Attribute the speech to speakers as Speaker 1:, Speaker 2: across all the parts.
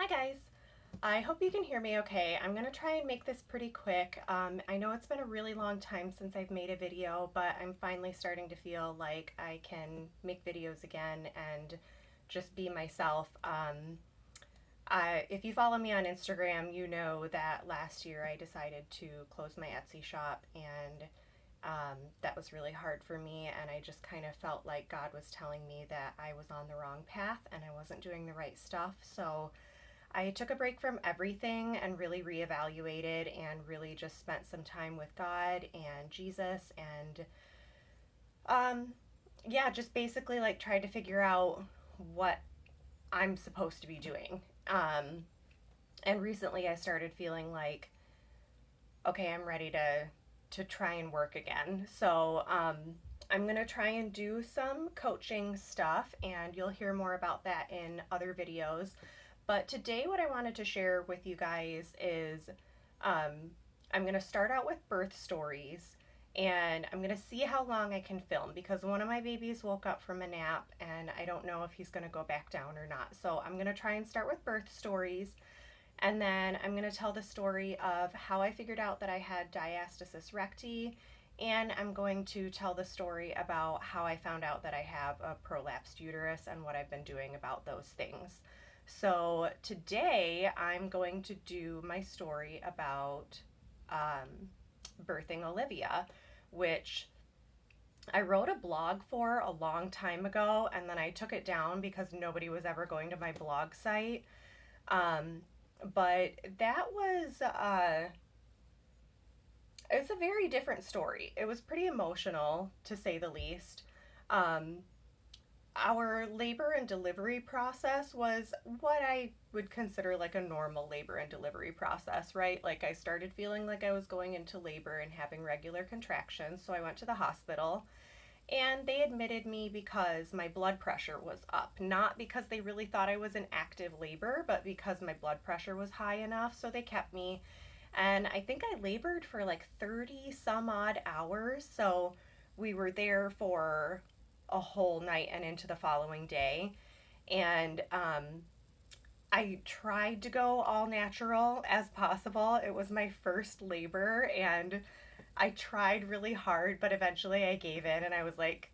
Speaker 1: Hi guys! I hope you can hear me okay. I'm going to try and make this pretty quick. I know it's been a really long time since I've made a video, but I'm finally starting to feel like I can make videos again and just be myself. If you follow me on Instagram, you know that last year I decided to close my Etsy shop, and that was really hard for me, and I just kind of felt like God was telling me that I was on the wrong path and I wasn't doing the right stuff. So I took a break from everything and really reevaluated and really just spent some time with God and Jesus and yeah, just basically like tried to figure out what I'm supposed to be doing. And recently I started feeling like, okay, I'm ready to try and work again. So I'm going to try and do some coaching stuff, and you'll hear more about that in other videos. But today, what I wanted to share with you guys is I'm going to start out with birth stories, and I'm going to see how long I can film because one of my babies woke up from a nap and I don't know if he's going to go back down or not. So I'm going to try and start with birth stories, and then I'm going to tell the story of how I figured out that I had diastasis recti, and I'm going to tell the story about how I found out that I have a prolapsed uterus and what I've been doing about those things. So today I'm going to do my story about birthing Olivia, which I wrote a blog for a long time ago, and then I took it down because nobody was ever going to my blog site. But that was it's a very different story. It was pretty emotional, to say the least. Um, our labor and delivery process was what I would consider like a normal labor and delivery process, right? Like I started feeling like I was going into labor and having regular contractions, so I went to the hospital and they admitted me because my blood pressure was up. Not because they really thought I was in active labor, but because my blood pressure was high enough, so they kept me. And I think I labored for like 30 some odd hours, so we were there for a whole night and into the following day. And I tried to go all natural as possible. It was my first labor, and I tried really hard, but eventually I gave in and I was like,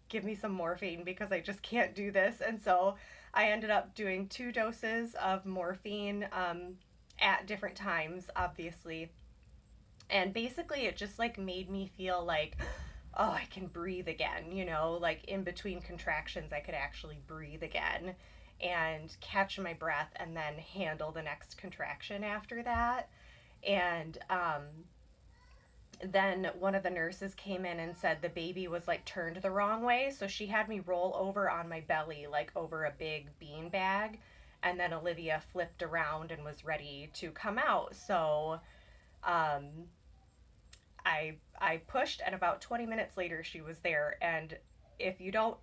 Speaker 1: give me some morphine because I just can't do this. And so I ended up doing 2 doses of morphine at different times, obviously. And basically, it just like made me feel like, oh, I can breathe again, like in between contractions, I could actually breathe again and catch my breath and then handle the next contraction after that. And then one of the nurses came in and said the baby was like turned the wrong way. So she had me roll over on my belly, like over a big bean bag. And then Olivia flipped around and was ready to come out. So um, I pushed, and about 20 minutes later, she was there. And if you don't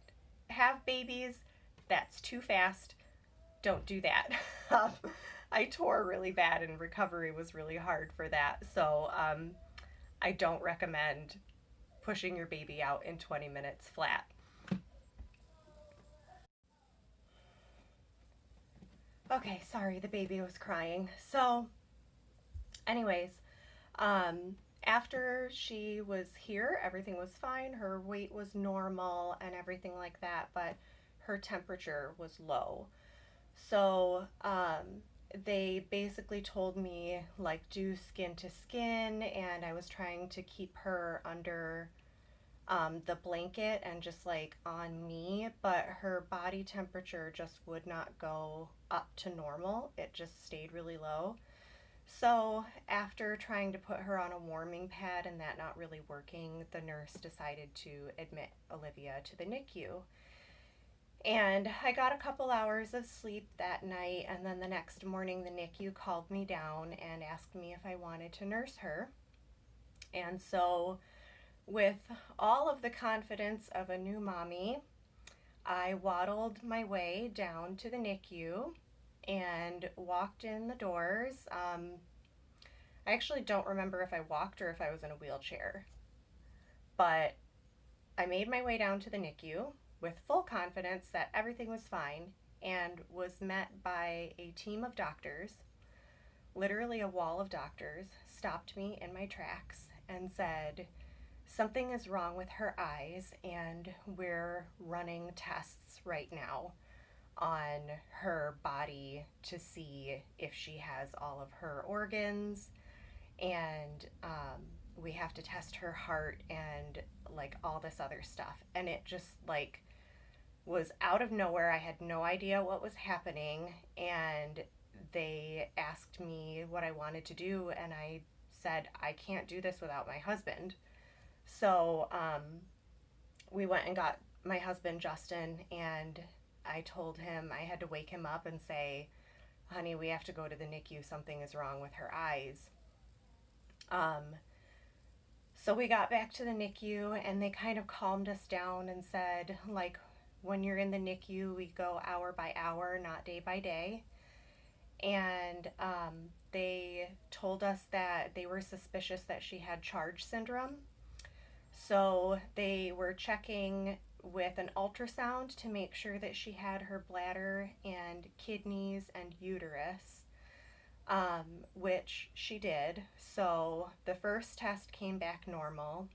Speaker 1: have babies, that's too fast. Don't do that. Um, I tore really bad, and recovery was really hard for that. So I don't recommend pushing your baby out in 20 minutes flat. Okay, sorry, the baby was crying. So, anyways, um, after she was here, everything was fine. Her weight was normal and everything like that, but her temperature was low. So, they basically told me like do skin to skin, and I was trying to keep her under the blanket and just like on me, but her body temperature just would not go up to normal. It just stayed really low. So, after trying to put her on a warming pad and that not really working, the nurse decided to admit Olivia to the NICU. And I got a couple hours of sleep that night, and then the next morning, the NICU called me down and asked me if I wanted to nurse her. And so, with all of the confidence of a new mommy, I waddled my way down to the NICU and walked in the doors. I actually don't remember if I walked or if I was in a wheelchair, but I made my way down to the NICU with full confidence that everything was fine. and was met by a team of doctors, literally a wall of doctors, stopped me in my tracks and said, "Something is wrong with her eyes, and we're running tests right now on her body to see if she has all of her organs, and we have to test her heart and like all this other stuff." And it just like was out of nowhere. I had no idea what was happening, and they asked me what I wanted to do, and I said, "I can't do this without my husband." So we went and got my husband, Justin, and I told him I had to wake him up and say, "Honey, we have to go to the NICU. Something is wrong with her eyes." Um, so we got back to the NICU, and they kind of calmed us down and said, like, when you're in the NICU, we go hour by hour, not day by day. And they told us that they were suspicious that she had Charge syndrome. So they were checking with an ultrasound to make sure that she had her bladder and kidneys and uterus, which she did. So the first test came back normal.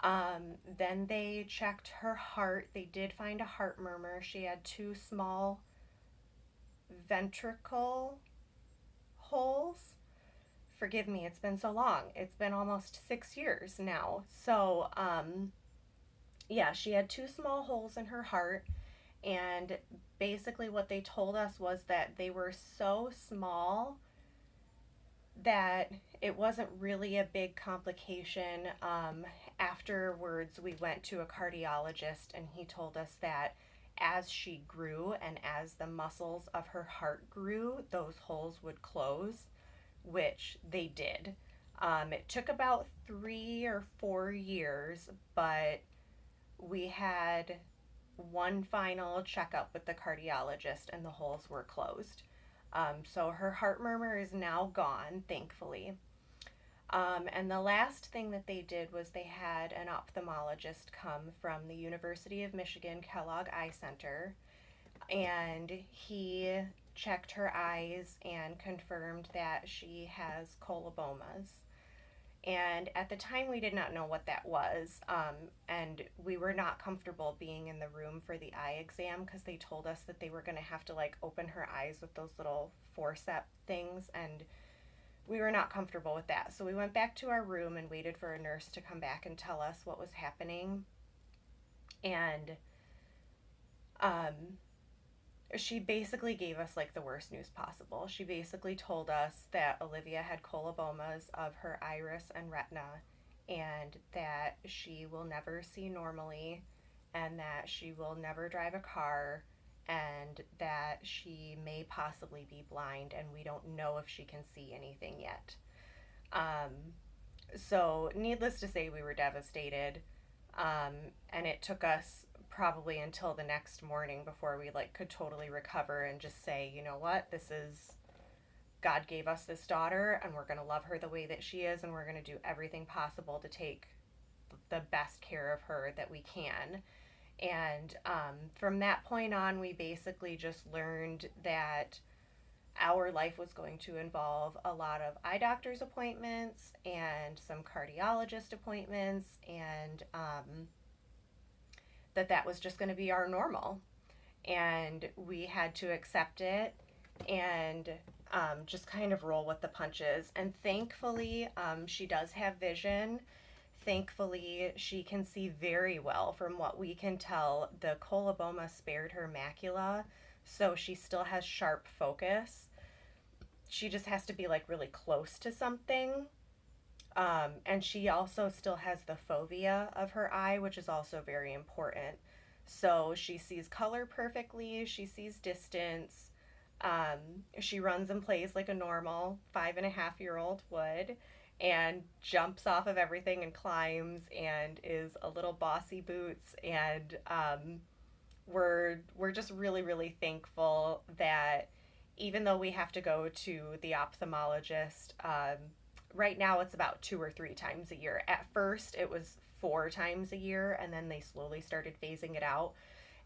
Speaker 1: Then they checked her heart. They did find a heart murmur. She had two small ventricle holes. Forgive me, it's been so long. It's been almost 6 years now. So, yeah, she had two small holes in her heart. And basically, what they told us was that they were so small that it wasn't really a big complication. Afterwards, we went to a cardiologist, and he told us that as she grew and as the muscles of her heart grew, those holes would close, which they did. It took about 3 or 4 years, but we had one final checkup with the cardiologist, and the holes were closed. So her heart murmur is now gone, thankfully. And the last thing that they did was they had an ophthalmologist come from the University of Michigan Kellogg Eye Center, and he checked her eyes and confirmed that she has colobomas. And at the time, we did not know what that was, and we were not comfortable being in the room for the eye exam because they told us that they were going to have to like open her eyes with those little forceps things, and we were not comfortable with that. So we went back to our room and waited for a nurse to come back and tell us what was happening. And um, she basically gave us like the worst news possible. She basically told us that Olivia had colobomas of her iris and retina, and that she will never see normally, and that she will never drive a car, and that she may possibly be blind, and we don't know if she can see anything yet. Um, so, needless to say, we were devastated, and it took us probably until the next morning before we like could totally recover and just say, you know what, this is God gave us this daughter, and we're going to love her the way that she is, and we're going to do everything possible to take the best care of her that we can. And from that point on, we basically just learned that our life was going to involve a lot of eye doctor's appointments and some cardiologist appointments, and that was just going to be our normal. And we had to accept it and just kind of roll with the punches. And thankfully, she does have vision. Thankfully, she can see very well. From what we can tell, the coloboma spared her macula, so she still has sharp focus. She just has to be like really close to something. And she also still has the fovea of her eye, which is also very important. So she sees color perfectly, she sees distance. She runs and plays like a normal 5.5-year-old would, and jumps off of everything and climbs and is a little bossy boots. And we're just really, really thankful that even though we have to go to the ophthalmologist, right now it's about 2 or 3 times a year. At first it was 4 times a year, and then they slowly started phasing it out.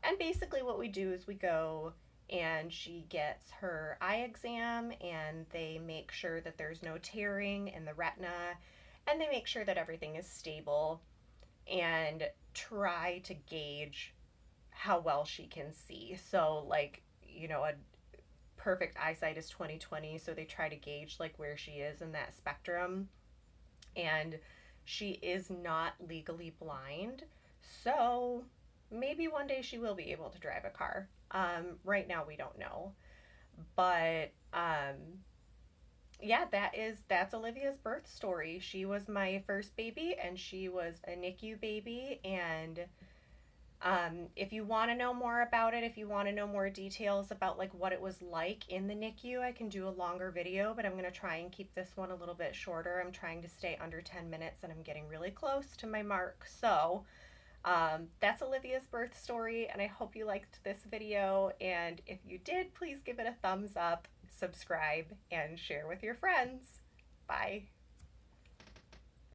Speaker 1: And basically what we do is we go and she gets her eye exam, and they make sure that there's no tearing in the retina, and they make sure that everything is stable and try to gauge how well she can see. So, like, a perfect eyesight is 20/20, so they try to gauge like where she is in that spectrum. And she is not legally blind, so maybe one day she will be able to drive a car. Right now we don't know, but yeah, that's Olivia's birth story. She was my first baby, and she was a NICU baby. And if you want to know more about it, if you want to know more details about like what it was like in the NICU, I can do a longer video, but I'm going to try and keep this one a little bit shorter. I'm trying to stay under 10 minutes, and I'm getting really close to my mark. So that's Olivia's birth story, and I hope you liked this video. And if you did, please give it a thumbs up, subscribe, and share with your friends. Bye.